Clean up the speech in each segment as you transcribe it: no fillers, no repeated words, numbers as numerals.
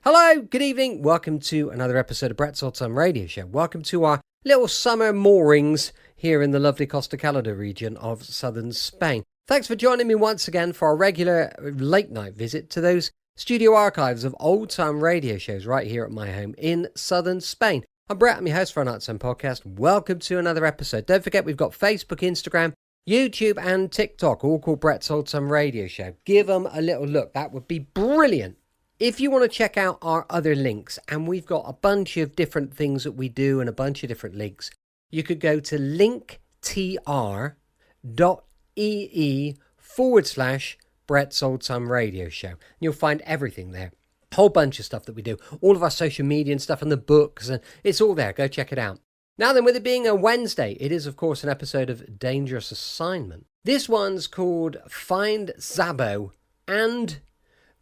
Hello, good evening. Welcome to another episode of Brett's Old Time Radio Show. Welcome to our little summer moorings here in the lovely Costa Calada region of southern Spain. Thanks for joining me once again for our regular late night visit to those studio archives of old time radio shows right here at my home in southern Spain. I'm Brett, I'm your host for our Nighttime Podcast. Welcome to another episode. Don't forget we've got Facebook, Instagram, YouTube and TikTok, all called Brett's Old Time Radio Show. Give them a little look. That would be brilliant. If you want to check out our other links, and we've got a bunch of different things that we do and a bunch of different links, you could go to linktr.ee/Brett's Old Time Radio Show. And you'll find everything there. A whole bunch of stuff that we do. All of our social media and stuff and the books, and it's all there. Go check it out. Now then, with it being a Wednesday, it is of course an episode of Dangerous Assignment. This one's called Find Szabo and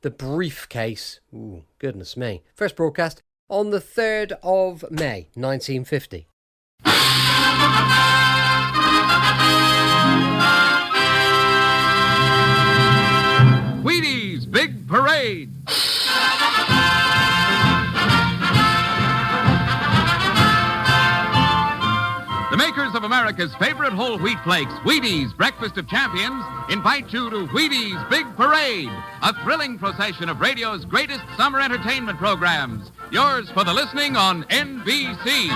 the Briefcase. Ooh, goodness me. First broadcast on the 3rd of May, 1950. Wheaties Big Parade. The makers of America's favorite whole wheat flakes, Wheaties, Breakfast of Champions, invite you to Wheaties Big Parade, a thrilling procession of radio's greatest summer entertainment programs. Yours for the listening on NBC.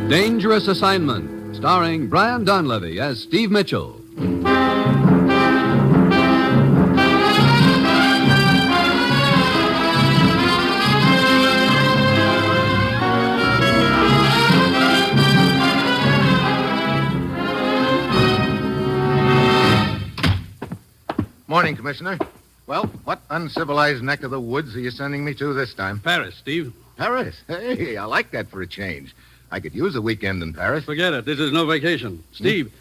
Dangerous Assignment, starring Brian Donlevy as Steve Mitchell. Morning, Commissioner. Well, what uncivilized neck of the woods are you sending me to this time? Paris, Steve. Paris? Hey, I like that for a change. I could use a weekend in Paris. Forget it. This is no vacation. Steve,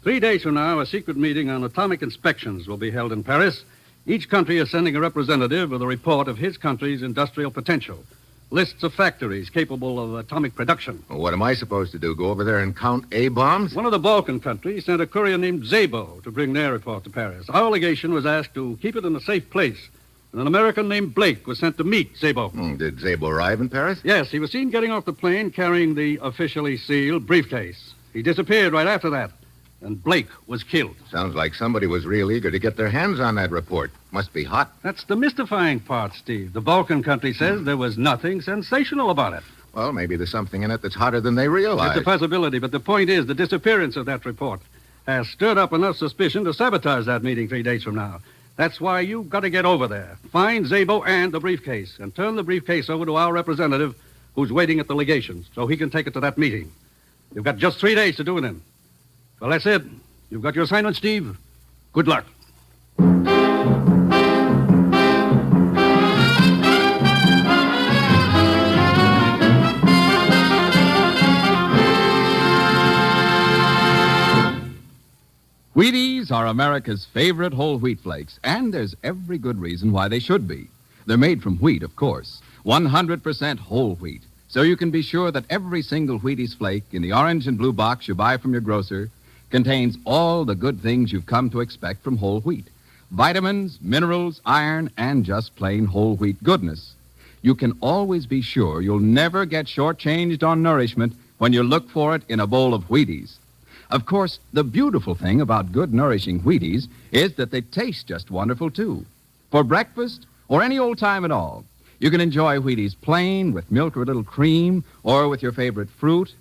3 days from now, a secret meeting on atomic inspections will be held in Paris. Each country is sending a representative with a report of his country's industrial potential. Lists of factories capable of atomic production. Well, what am I supposed to do, go over there and count A-bombs? One of the Balkan countries sent a courier named Szabo to bring their report to Paris. Our legation was asked to keep it in a safe place. And an American named Blake was sent to meet Szabo. Did Szabo arrive in Paris? Yes, he was seen getting off the plane carrying the officially sealed briefcase. He disappeared right after that, and Blake was killed. Sounds like somebody was real eager to get their hands on that report. Must be hot. That's the mystifying part, Steve. The Balkan country says there was nothing sensational about it. Well, maybe there's something in it that's hotter than they realize. It's a possibility, but the point is the disappearance of that report has stirred up enough suspicion to sabotage that meeting 3 days from now. That's why you've got to get over there. Find Szabo and the briefcase, and turn the briefcase over to our representative who's waiting at the legation so he can take it to that meeting. You've got just 3 days to do it in. Well, that's it. You've got your assignment, Steve. Good luck. Wheaties are America's favorite whole wheat flakes, and there's every good reason why they should be. They're made from wheat, of course, 100% whole wheat, so you can be sure that every single Wheaties flake in the orange and blue box you buy from your grocer contains all the good things you've come to expect from whole wheat. Vitamins, minerals, iron, and just plain whole wheat goodness. You can always be sure you'll never get shortchanged on nourishment when you look for it in a bowl of Wheaties. Of course, the beautiful thing about good, nourishing Wheaties is that they taste just wonderful, too. For breakfast, or any old time at all, you can enjoy Wheaties plain, with milk or a little cream, or with your favorite fruit.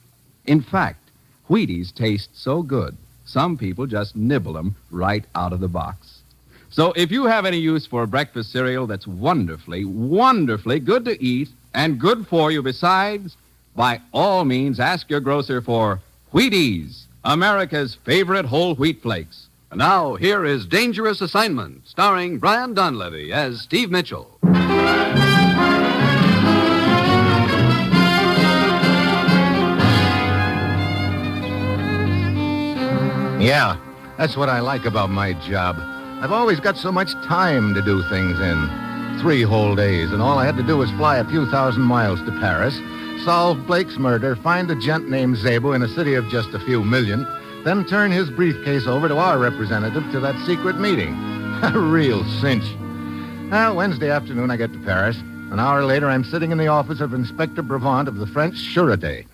In fact, Wheaties taste so good, some people just nibble them right out of the box. So if you have any use for a breakfast cereal that's wonderfully, wonderfully good to eat and good for you besides, by all means ask your grocer for Wheaties, America's favorite whole wheat flakes. And now, here is Dangerous Assignment, starring Brian Donlevy as Steve Mitchell. Yeah, that's what I like about my job. I've always got so much time to do things in. 3 whole days, and all I had to do was fly a few thousand miles to Paris, solve Blake's murder, find a gent named Szabo in a city of just a few million, then turn his briefcase over to our representative to that secret meeting. A real cinch. Well, Wednesday afternoon I get to Paris. An hour later, I'm sitting in the office of Inspector Brevant of the French Sûreté.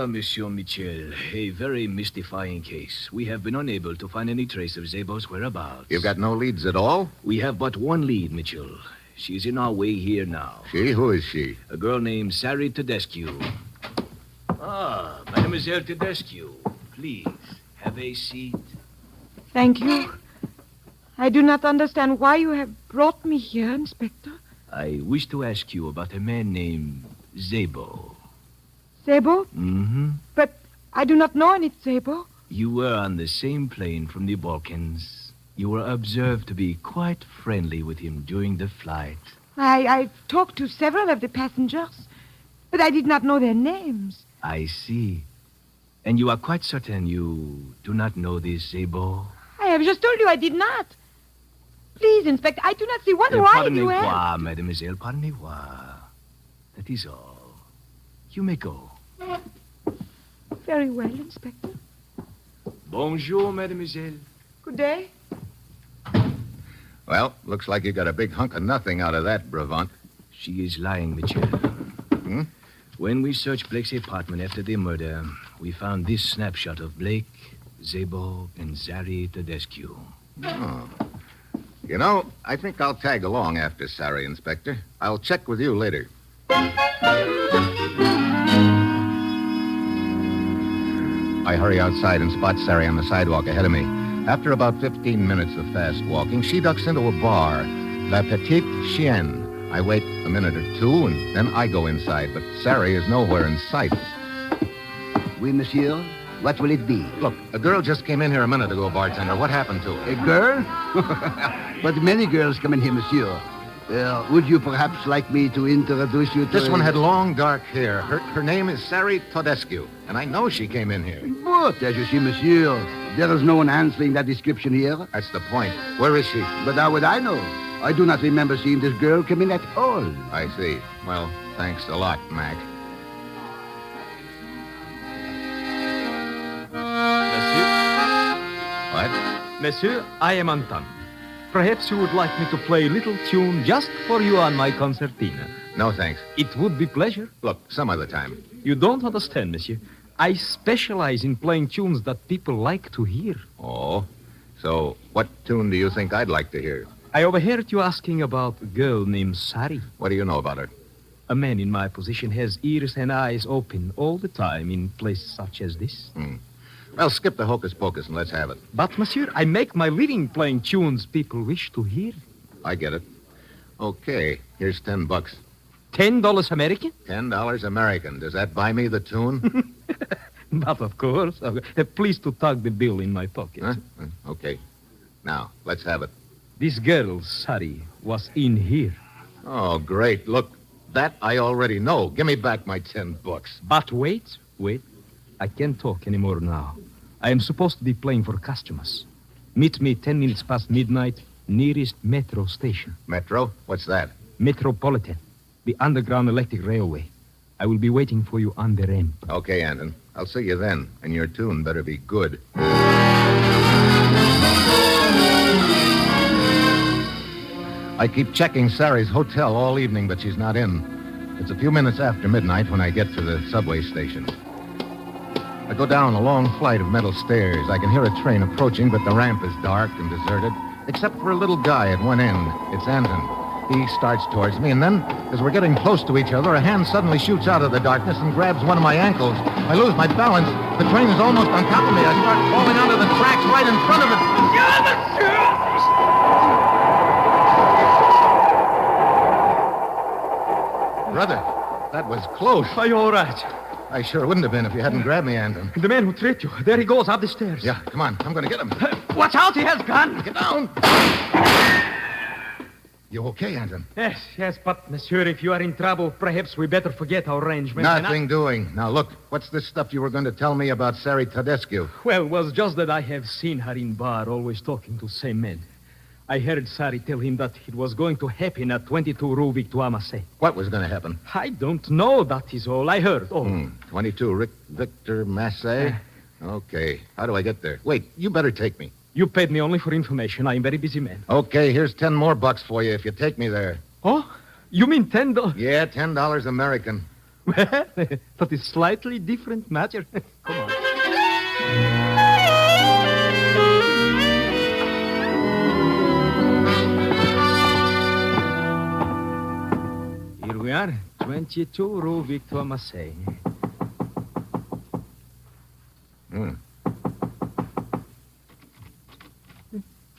Monsieur Michel, a very mystifying case. We have been unable to find any trace of Szabo's whereabouts. You've got no leads at all? We have but one lead, Mitchell. She's in our way here now. She? Who is she? A girl named Sari Tedescu. Mademoiselle Tedescu, please, have a seat. Thank you. I do not understand why you have brought me here, Inspector. I wish to ask you about a man named Szabo. Szabo? Mm-hmm. But I do not know any Szabo. You were on the same plane from the Balkans. You were observed to be quite friendly with him during the flight. I've talked to several of the passengers, but I did not know their names. I see. And you are quite certain you do not know this Szabo? I have just told you I did not. Please, Inspector, I do not see what right you have. Pardonnez-moi, mademoiselle, pardonnez-moi. That is all. You may go. Very well, Inspector. Bonjour, mademoiselle. Good day. Well, looks like you got a big hunk of nothing out of that, Brevant. She is lying, Mitchell. Hmm? When we searched Blake's apartment after the murder, we found this snapshot of Blake, Szabo, and Sari Tedescu. Oh. You know, I think I'll tag along after Sari, Inspector. I'll check with you later. I hurry outside and spot Sari on the sidewalk ahead of me. After about 15 minutes of fast walking, she ducks into a bar, La Petite Chienne. I wait a minute or two, and then I go inside, but Sari is nowhere in sight. Oui, monsieur. What will it be? Look, a girl just came in here a minute ago, bartender. What happened to her? A girl? But many girls come in here, monsieur. Would you perhaps like me to introduce you to... This one had long, dark hair. Her name is Sari Tedescu, and I know she came in here. But, as you see, monsieur, there is no one answering that description here. That's the point. Where is she? But how would I know? I do not remember seeing this girl come in at all. I see. Well, thanks a lot, Mac. What? Monsieur, I am Anton. Perhaps you would like me to play a little tune just for you on my concertina. No, thanks. It would be pleasure. Look, some other time. You don't understand, monsieur. I specialize in playing tunes that people like to hear. Oh? So, what tune do you think I'd like to hear? I overheard you asking about a girl named Sari. What do you know about her? A man in my position has ears and eyes open all the time in places such as this. Well, skip the hocus-pocus and let's have it. But, monsieur, I make my living playing tunes people wish to hear. I get it. Okay, here's $10. $10 American? $10 American. Does that buy me the tune? But, of course. Please to tuck the bill in my pocket. Huh? Okay. Now, let's have it. This girl, Sari, was in here. Oh, great. Look, that I already know. Give me back my $10. But wait. I can't talk anymore now. I am supposed to be playing for customers. Meet me 10 minutes past midnight, nearest metro station. Metro? What's that? Metropolitan, the underground electric railway. I will be waiting for you on the ramp. Okay, Anton. I'll see you then, and your tune better be good. I keep checking Sari's hotel all evening, but she's not in. It's a few minutes after midnight when I get to the subway station. I go down a long flight of metal stairs. I can hear a train approaching, but the ramp is dark and deserted, except for a little guy at one end. It's Anton. He starts towards me, and then, as we're getting close to each other, a hand suddenly shoots out of the darkness and grabs one of my ankles. I lose my balance. The train is almost on top of me. I start falling onto the tracks right in front of it. Brother, that was close. Are you all right? I sure wouldn't have been if you hadn't grabbed me, Anton. The man who tricked you. There he goes up the stairs. Yeah, come on. I'm going to get him. Watch out, he has gun. Get down. You okay, Anton? Yes, but, monsieur, if you are in trouble, perhaps we better forget our arrangement. Nothing doing. Now, look, what's this stuff you were going to tell me about Sari Tedescu? Well, it was just that I have seen her in bar, always talking to same men. I heard Sari tell him that it was going to happen at 22 Rue Victoire Massé. What was going to happen? I don't know, that is all I heard. Oh. 22 Victor Massé? Okay. How do I get there? Wait, you better take me. You paid me only for information. I am a very busy man. Okay, here's 10 more bucks for you if you take me there. Oh? You mean $10? Yeah, $10 American. That is slightly different matter. Come on. Here we are, 22 Rue Victoire Massé.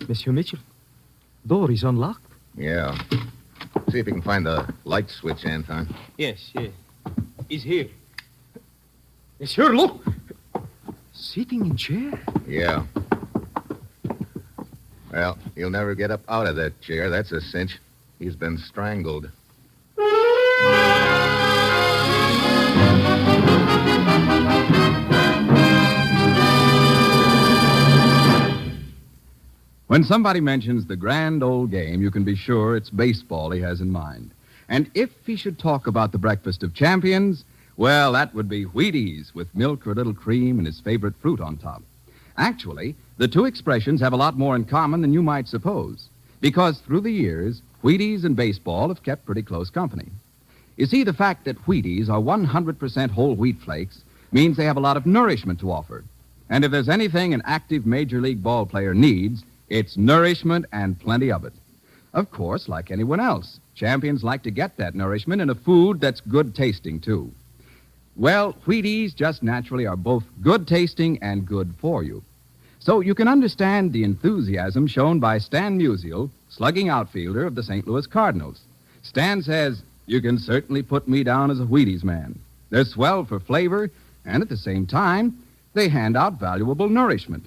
Monsieur Mitchell, door is unlocked. Yeah. See if you can find the light switch, Anton. Yes. He's here. Monsieur, look! Sitting in chair? Yeah. Well, he'll never get up out of that chair, that's a cinch. He's been strangled. When somebody mentions the grand old game, you can be sure it's baseball he has in mind. And if he should talk about the breakfast of champions, well, that would be Wheaties with milk or a little cream and his favorite fruit on top. Actually, the two expressions have a lot more in common than you might suppose, because through the years, Wheaties and baseball have kept pretty close company. You see, the fact that Wheaties are 100% whole wheat flakes means they have a lot of nourishment to offer. And if there's anything an active major league ball player needs, it's nourishment and plenty of it. Of course, like anyone else, champions like to get that nourishment in a food that's good tasting, too. Well, Wheaties just naturally are both good tasting and good for you. So you can understand the enthusiasm shown by Stan Musial, slugging outfielder of the St. Louis Cardinals. Stan says, "You can certainly put me down as a Wheaties man. They're swell for flavor, and at the same time, they hand out valuable nourishment."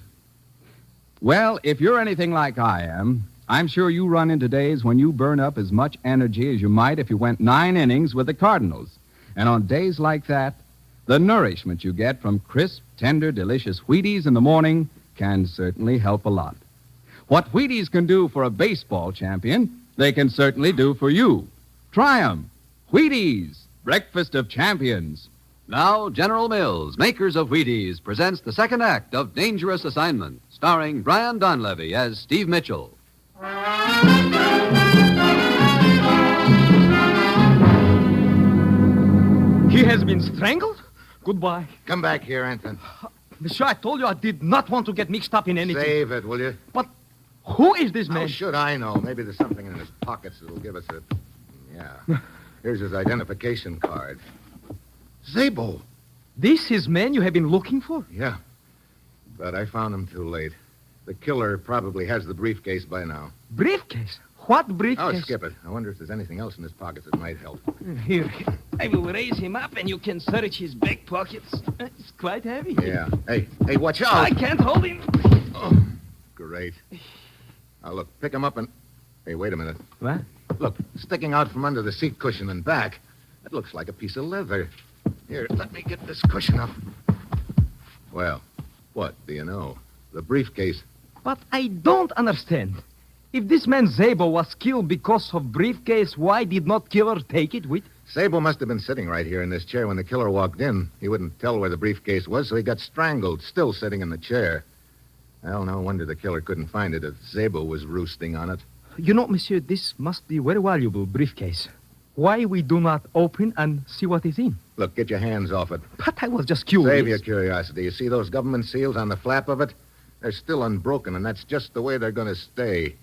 Well, if you're anything like I am, I'm sure you run into days when you burn up as much energy as you might if you went 9 innings with the Cardinals. And on days like that, the nourishment you get from crisp, tender, delicious Wheaties in the morning can certainly help a lot. What Wheaties can do for a baseball champion, they can certainly do for you. Try 'em. Wheaties, breakfast of champions. Now, General Mills, makers of Wheaties, presents the second act of Dangerous Assignment, starring Brian Donlevy as Steve Mitchell. He has been strangled? Goodbye. Come back here, Anton. Monsieur, I told you I did not want to get mixed up in anything. Save it, will you? But who is this man? How should I know? Maybe there's something in his pockets that'll give us a... Yeah. Here's his identification card. Szabo. This is man you have been looking for? Yeah. But I found him too late. The killer probably has the briefcase by now. Briefcase? What briefcase? Oh, skip it. I wonder if there's anything else in his pockets that might help. Here. I will raise him up and you can search his back pockets. It's quite heavy. Yeah. Hey, watch out. I can't hold him. Oh, great. Now, look, pick him up and... Hey, wait a minute. What? Look, sticking out from under the seat cushion and back. That looks like a piece of leather. Here, let me get this cushion up. Well, what do you know? The briefcase. But I don't understand. If this man Szabo was killed because of briefcase, why did not killer take it with? Szabo must have been sitting right here in this chair when the killer walked in. He wouldn't tell where the briefcase was, so he got strangled, still sitting in the chair. Well, no wonder the killer couldn't find it if Szabo was roosting on it. You know, monsieur, this must be a very valuable briefcase. Why we do not open and see what is in? Look, get your hands off it. But I was just curious. Save your curiosity. You see those government seals on the flap of it? They're still unbroken, and that's just the way they're going to stay.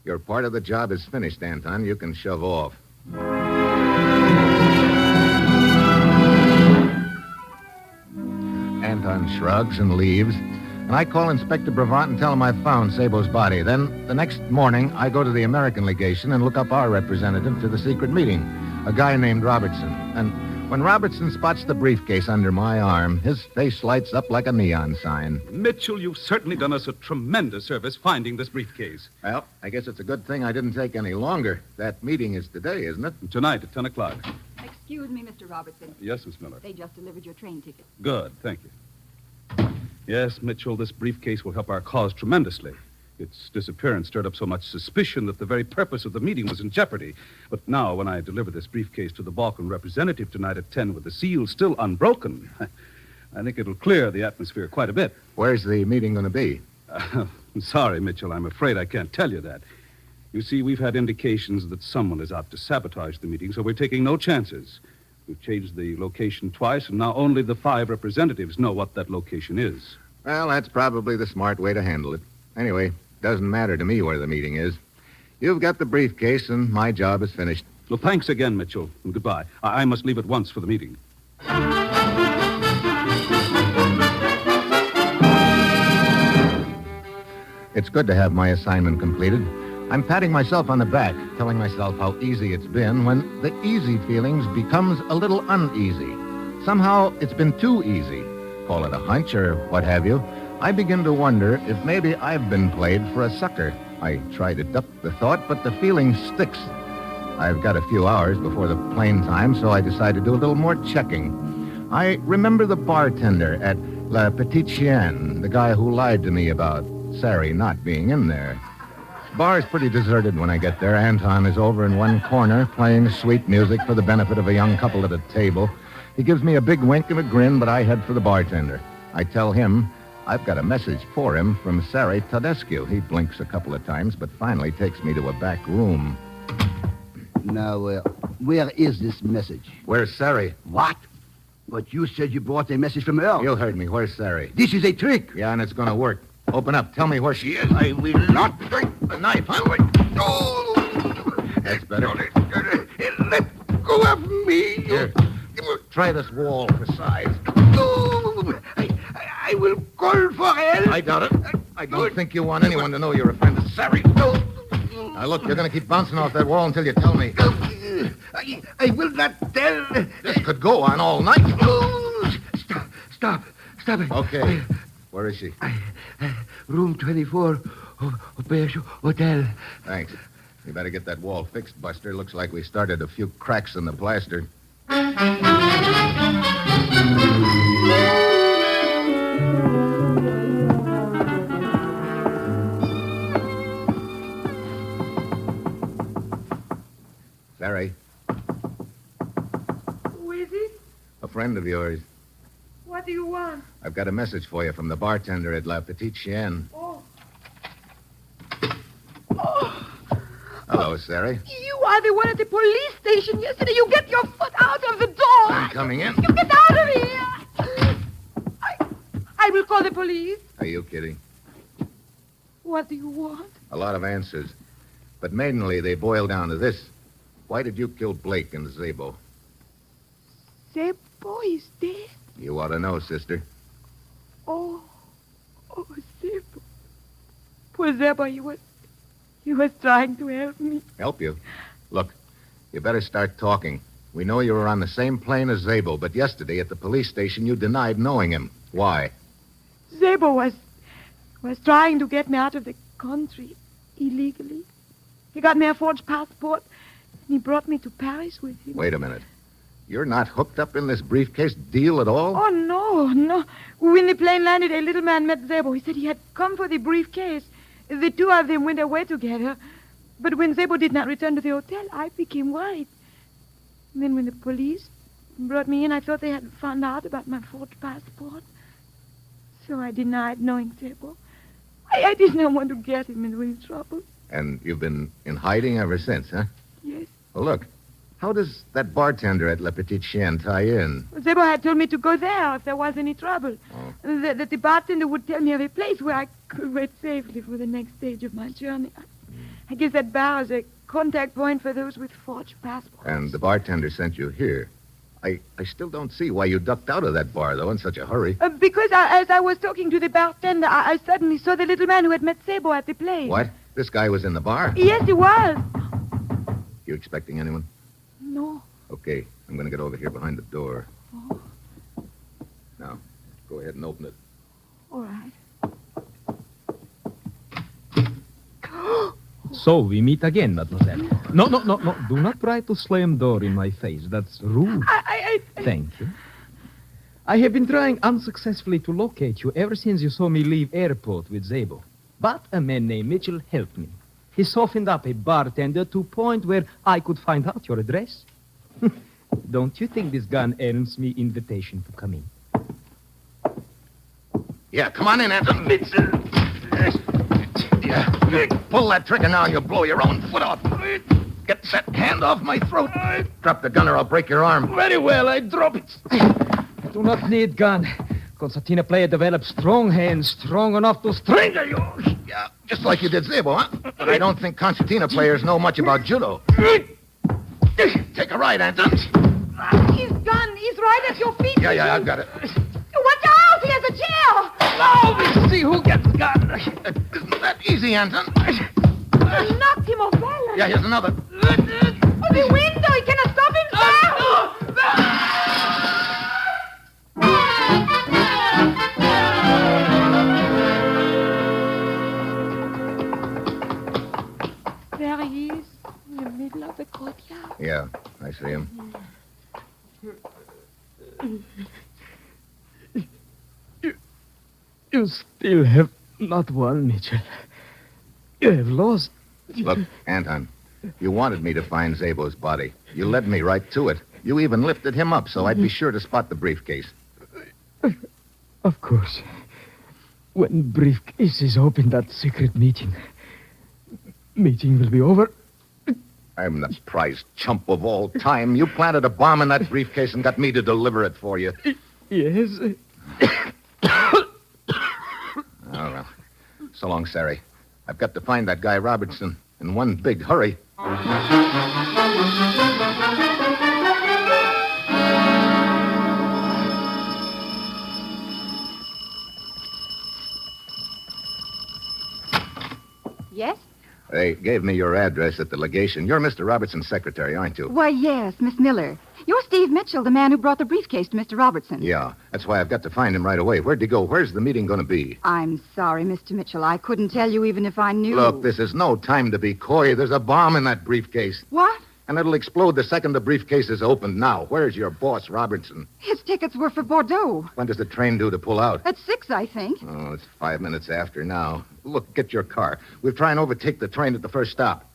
Your part of the job is finished, Anton. You can shove off. Anton shrugs and leaves, and I call Inspector Bravant and tell him I've found Szabo's body. Then, the next morning, I go to the American legation and look up our representative to the secret meeting, a guy named Robertson. And when Robertson spots the briefcase under my arm, his face lights up like a neon sign. Mitchell, you've certainly done us a tremendous service finding this briefcase. Well, I guess it's a good thing I didn't take any longer. That meeting is today, isn't it? Tonight at 10 o'clock. Excuse me, Mr. Robertson. Yes, Miss Miller. They just delivered your train ticket. Good, thank you. Yes, Mitchell, this briefcase will help our cause tremendously. Its disappearance stirred up so much suspicion that the very purpose of the meeting was in jeopardy. But now, when I deliver this briefcase to the Balkan representative tonight at 10 with the seal still unbroken, I think it'll clear the atmosphere quite a bit. Where's the meeting going to be? Sorry, Mitchell. I'm afraid I can't tell you that. You see, we've had indications that someone is out to sabotage the meeting, so we're taking no chances. We've changed the location twice, and now only the 5 representatives know what that location is. Well, that's probably the smart way to handle it. Anyway, doesn't matter to me where the meeting is. You've got the briefcase, and my job is finished. Well, thanks again, Mitchell, and goodbye. I must leave at once for the meeting. It's good to have my assignment completed. I'm patting myself on the back, telling myself how easy it's been when the easy feelings becomes a little uneasy. Somehow it's been too easy. Call it a hunch or what have you. I begin to wonder if maybe I've been played for a sucker. I try to duck the thought, but the feeling sticks. I've got a few hours before the plane time, so I decide to do a little more checking. I remember the bartender at La Petite Chienne, the guy who lied to me about Sari not being in there. Bar's pretty deserted when I get there. Anton is over in one corner playing sweet music for the benefit of a young couple at a table. He gives me a big wink and a grin, but I head for the bartender. I tell him I've got a message for him from Sari Tedescu. He blinks a couple of times, but finally takes me to a back room. Now, where is this message? Where's Sari? What? But you said you brought a message from her. You heard me. Where's Sari? This is a trick. Yeah, and it's going to work. Open up. Tell me where she is. I will not take The knife, huh? That's better. Let go of me. Here. Try this wall for size. I will call for help. I doubt it. I don't think you want anyone to know you're a friend of Sari. Now, look, you're going to keep bouncing off that wall until you tell me. I will not tell. This could go on all night. Stop it. Okay. Where is she? Room 24, Auberge Hotel. Thanks. You better get that wall fixed, Buster. Looks like we started a few cracks in the plaster. Sari, Who is it? a friend of yours. What do you want? I've got a message for you from the bartender at La Petite Chienne. Oh. Hello, Sari. You are the one at the police station yesterday. You get your foot out of the door. I'm coming in. You get out of here. I will call the police. Are you kidding? What do you want? A lot of answers. But mainly they boil down to this. Why did you kill Blake and Szabo? Szabo is dead. You ought to know, sister. Oh, Szabo. Poor Szabo, he was trying to help me. Help you? Look, you better start talking. We know you were on the same plane as Szabo, but yesterday at the police station you denied knowing him. Why? Szabo was trying to get me out of the country illegally. He got me a forged passport, and he brought me to Paris with him. Wait a minute. You're not hooked up in this briefcase deal at all? Oh, no. When the plane landed, a little man met Szabo. He said he had come for the briefcase. The two of them went away together. But when Szabo did not return to the hotel, I became worried. And then when the police brought me in, I thought they had found out about my forged passport. So I denied knowing Szabo. I did not want to get him into any trouble. And you've been in hiding ever since, huh? Yes. Well, look. How does that bartender at La Petite Chienne tie in? Szabo had told me to go there if there was any trouble. Oh. That the bartender would tell me of a place where I could wait safely for the next stage of my journey. I guess that bar is a contact point for those with forged passports. And the bartender sent you here. I still don't see why you ducked out of that bar, though, in such a hurry. Because as I was talking to the bartender, I suddenly saw the little man who had met Szabo at the plane. What? This guy was in the bar? Yes, he was. You expecting anyone? No. Okay, I'm going to get over here behind the door. Oh. Now, go ahead and open it. All right. So we meet again, mademoiselle. No. Do not try to slam door in my face. That's rude. Thank you. I have been trying unsuccessfully to locate you ever since you saw me leave airport with Szabo. But a man named Mitchell helped me. He softened up a bartender to a point where I could find out your address. Don't you think this gun earns me invitation to come in? Yeah, come on in, Anton. Mitchell. Yeah, pull that trigger now and you'll blow your own foot off. Get that hand off my throat. Drop the gun or I'll break your arm. Very well, I drop it. I do not need gun. Concertina player develops strong hands, strong enough to strangle you. Yeah, just like you did Szabo, huh? But I don't think concertina players know much about judo. Take a ride, Anton. His gun is right at your feet. Yeah, I've got it. Watch out! He has a chair! Now we see who gets gun. Isn't that easy, Anton? You knocked him off balance. Yeah, here's another. Oh, the window! He cannot stop himself! There he is, in the middle of the courtyard. Yeah, I see him. You still have not won, Mitchell. You have lost. Look, Anton, you wanted me to find Szabo's body. You led me right to it. You even lifted him up so I'd be sure to spot the briefcase. Of course. When Briefcase is opened at secret meeting will be over. I'm the prize chump of all time. You planted a bomb in that briefcase and got me to deliver it for you. Yes. Oh, well. So long, Sari. I've got to find that guy Robertson in one big hurry. Yes? They gave me your address at the legation. You're Mr. Robertson's secretary, aren't you? Why, yes, Miss Miller. You're Steve Mitchell, the man who brought the briefcase to Mr. Robertson. Yeah, that's why I've got to find him right away. Where'd he go? Where's the meeting going to be? I'm sorry, Mr. Mitchell. I couldn't tell you even if I knew. Look, this is no time to be coy. There's a bomb in that briefcase. What? And it'll explode the second the briefcase is opened. Now, where's your boss, Robertson? His tickets were for Bordeaux. When does the train due to pull out? At 6, I think. Oh, it's 5 minutes after now. Look, get your car. We'll try and overtake the train at the first stop.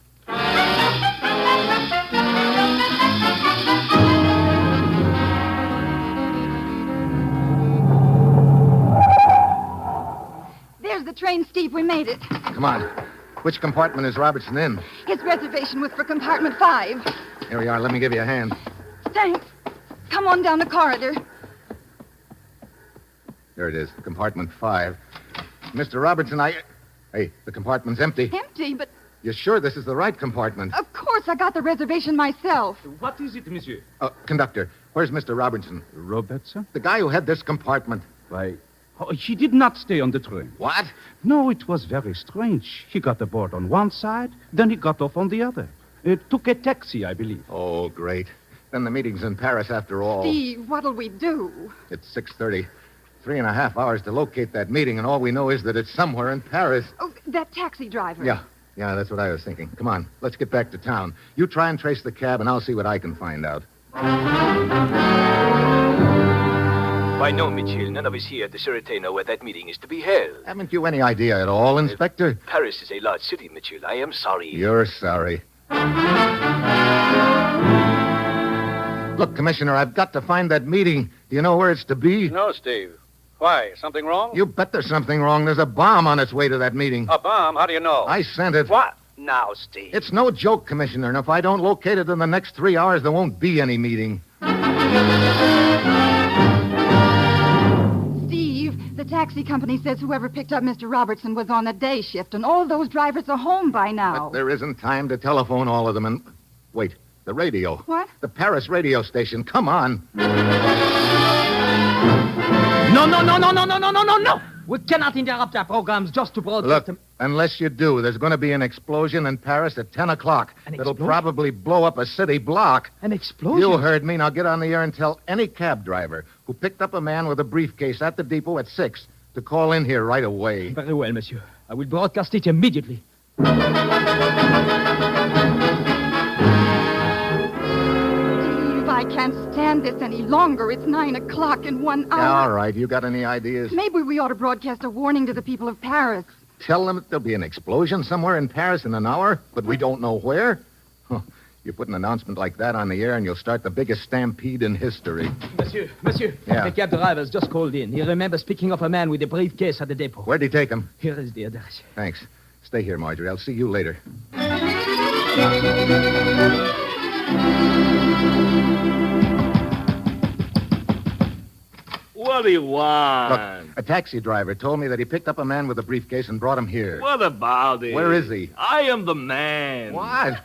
There's the train, Steve. We made it. Come on. Which compartment is Robertson in? His reservation was for compartment 5. Here we are. Let me give you a hand. Thanks. Come on down the corridor. There it is, compartment 5. Mr. Robertson, Hey, the compartment's empty. Empty, but You're sure this is the right compartment? of course I got the reservation myself. What is it, monsieur? Conductor, where's Mr. Robertson? Robertson? The guy who had this compartment. Why, he did not stay on the train. What? No, it was very strange. He got aboard on one side, then he got off on the other. It took a taxi, I believe. Oh, great. Then the meeting's in Paris after all. Steve, what'll we do? It's 6:30. 3.5 hours to locate that meeting, and all we know is that it's somewhere in Paris. Oh, that taxi driver. Yeah, that's what I was thinking. Come on, let's get back to town. You try and trace the cab, and I'll see what I can find out. Why, no, Mitchell. None of us here at the Sûreté know where that meeting is to be held. Haven't you any idea at all, Inspector? Paris is a large city, Mitchell. I am sorry. You're sorry. Look, Commissioner, I've got to find that meeting. Do you know where it's to be? No, Steve. Why? Something wrong? You bet there's something wrong. There's a bomb on its way to that meeting. A bomb? How do you know? I sent it. What? Now, Steve. It's no joke, Commissioner, and if I don't locate it in the next 3 hours, there won't be any meeting. Steve, the taxi company says whoever picked up Mr. Robertson was on the day shift, and all those drivers are home by now. But there isn't time to telephone all of them, and... Wait, the radio. What? The Paris radio station. Come on. No. We cannot interrupt our programs just to broadcast Look, unless you do, there's going to be an explosion in Paris at 10 o'clock. An It'll explosion? probably blow up a city block. An explosion? You heard me. Now get on the air and tell any cab driver who picked up a man with a briefcase at the depot at 6 to call in here right away. Very well, monsieur. I will broadcast it immediately. Steve, I can't stand this any longer. It's 9 o'clock in 1 hour. All right, you got any ideas? Maybe we ought to broadcast a warning to the people of Paris. Tell them there'll be an explosion somewhere in Paris in an hour, but we don't know where? Huh. You put an announcement like that on the air and you'll start the biggest stampede in history. Monsieur, Yeah. the cab driver's just called in. He remembers picking up a man with a briefcase at the depot. Where'd he take him? Here is the address. Thanks. Stay here, Marjorie. I'll see you later. What do you want? Look, a taxi driver told me that he picked up a man with a briefcase and brought him here. What about it? Where is he? I am the man. What?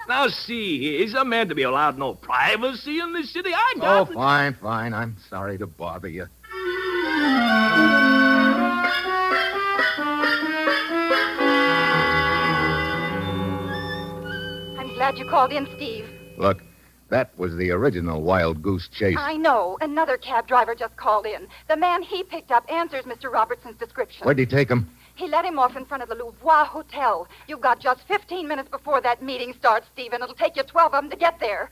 Now, see, is a man to be allowed no privacy in this city? I Oh, got... fine. I'm sorry to bother you. I'm glad you called in, Steve. Look, that was the original wild goose chase. I know. Another cab driver just called in. The man he picked up answers Mr. Robertson's description. Where'd he take him? He let him off in front of the Louvois Hotel. You've got just 15 minutes before that meeting starts, Steve, and it'll take you 12 of them to get there.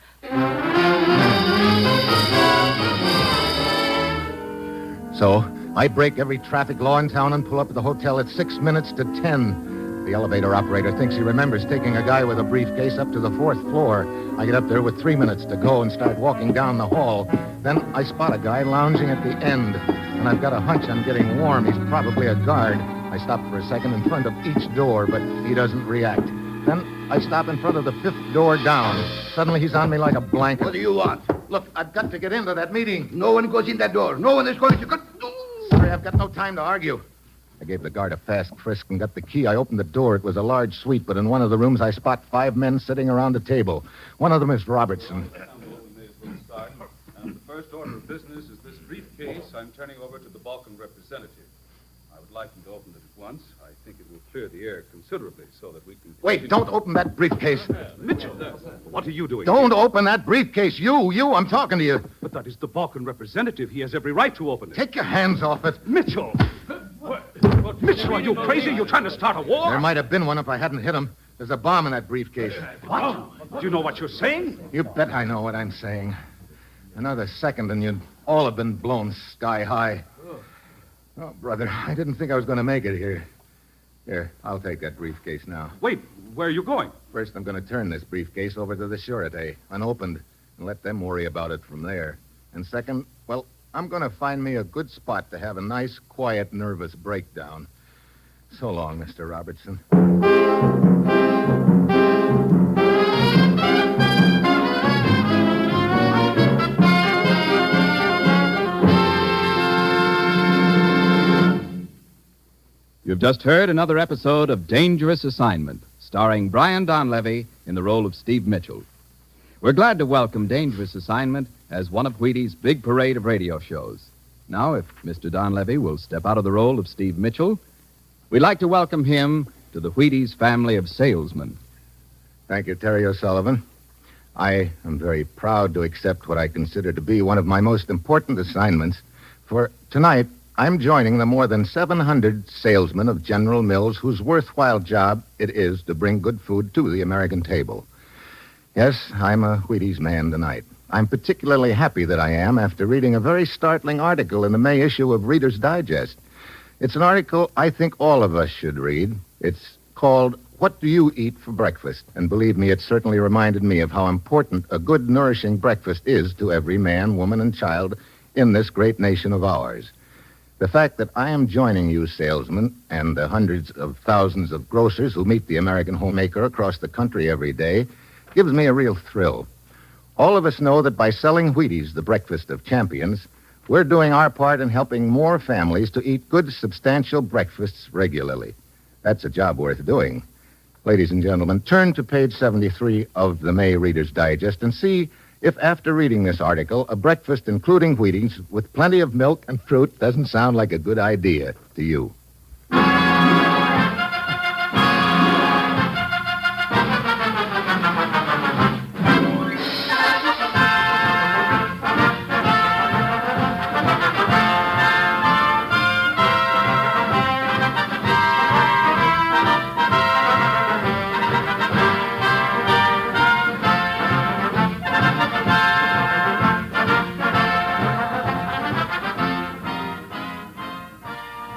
So, I break every traffic law in town and pull up at the hotel at 6 minutes to 10. The elevator operator thinks he remembers taking a guy with a briefcase up to the 4th floor. I get up there with 3 minutes to go and start walking down the hall. Then I spot a guy lounging at the end, and I've got a hunch I'm getting warm. He's probably a guard. I stop for a second in front of each door, but he doesn't react. Then I stop in front of the 5th door down. Suddenly he's on me like a blanket. What do you want? Look, I've got to get into that meeting. No one goes in that door. No one is going to... Sorry, I've got no time to argue. I gave the guard a fast frisk and got the key. I opened the door. It was a large suite, but in one of the rooms I spot 5 men sitting around a table. One of them is Robertson. And the first order of business is this briefcase I'm turning over to the Balkan representative. I would like him to open it at once. I think it will clear the air considerably so that we can... Wait, don't open that briefcase. Mitchell, what are you doing? Don't open that briefcase. You, I'm talking to you. But that is the Balkan representative. He has every right to open it. Take your hands off it. Mitchell! Mitchell, are you crazy? You're trying to start a war? There might have been one if I hadn't hit him. There's a bomb in that briefcase. What? Do you know what you're saying? You bet I know what I'm saying. Another second and you'd all have been blown sky high. Oh, brother, I didn't think I was going to make it here. Here, I'll take that briefcase now. Wait, where are you going? First, I'm going to turn this briefcase over to the surety, unopened, and let them worry about it from there. And second, well, I'm going to find me a good spot to have a nice, quiet, nervous breakdown. So long, Mr. Robertson. You've just heard another episode of Dangerous Assignment, starring Brian Donlevy in the role of Steve Mitchell. We're glad to welcome Dangerous Assignment as one of Wheaties' big parade of radio shows. Now, if Mr. Donlevy will step out of the role of Steve Mitchell, we'd like to welcome him to the Wheaties family of salesmen. Thank you, Terry O'Sullivan. I am very proud to accept what I consider to be one of my most important assignments, for tonight I'm joining the more than 700 salesmen of General Mills whose worthwhile job it is to bring good food to the American table. Yes, I'm a Wheaties man tonight. I'm particularly happy that I am after reading a very startling article in the May issue of Reader's Digest. It's an article I think all of us should read. It's called What Do You Eat for Breakfast? And believe me, it certainly reminded me of how important a good, nourishing breakfast is to every man, woman, and child in this great nation of ours. The fact that I am joining you salesmen and the hundreds of thousands of grocers who meet the American homemaker across the country every day gives me a real thrill. All of us know that by selling Wheaties, the breakfast of champions, we're doing our part in helping more families to eat good, substantial breakfasts regularly. That's a job worth doing. Ladies and gentlemen, turn to page 73 of the May Reader's Digest and see if after reading this article, a breakfast including Wheaties with plenty of milk and fruit doesn't sound like a good idea to you.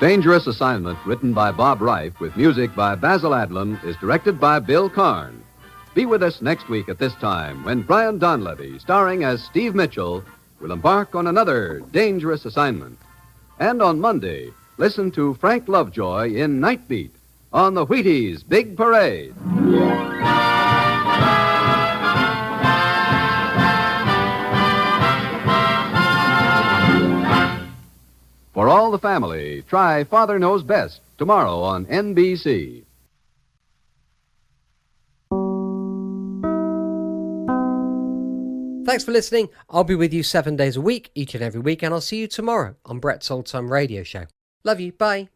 Dangerous Assignment, written by Bob Reif with music by Basil Adlam, is directed by Bill Karn. Be with us next week at this time when Brian Donlevy, starring as Steve Mitchell, will embark on another dangerous assignment. And on Monday, listen to Frank Lovejoy in Night Beat on the Wheaties' Big Parade. For all the family, try Father Knows Best tomorrow on NBC. Thanks for listening. I'll be with you 7 days a week, each and every week, and I'll see you tomorrow on Brett's Old Time Radio Show. Love you. Bye.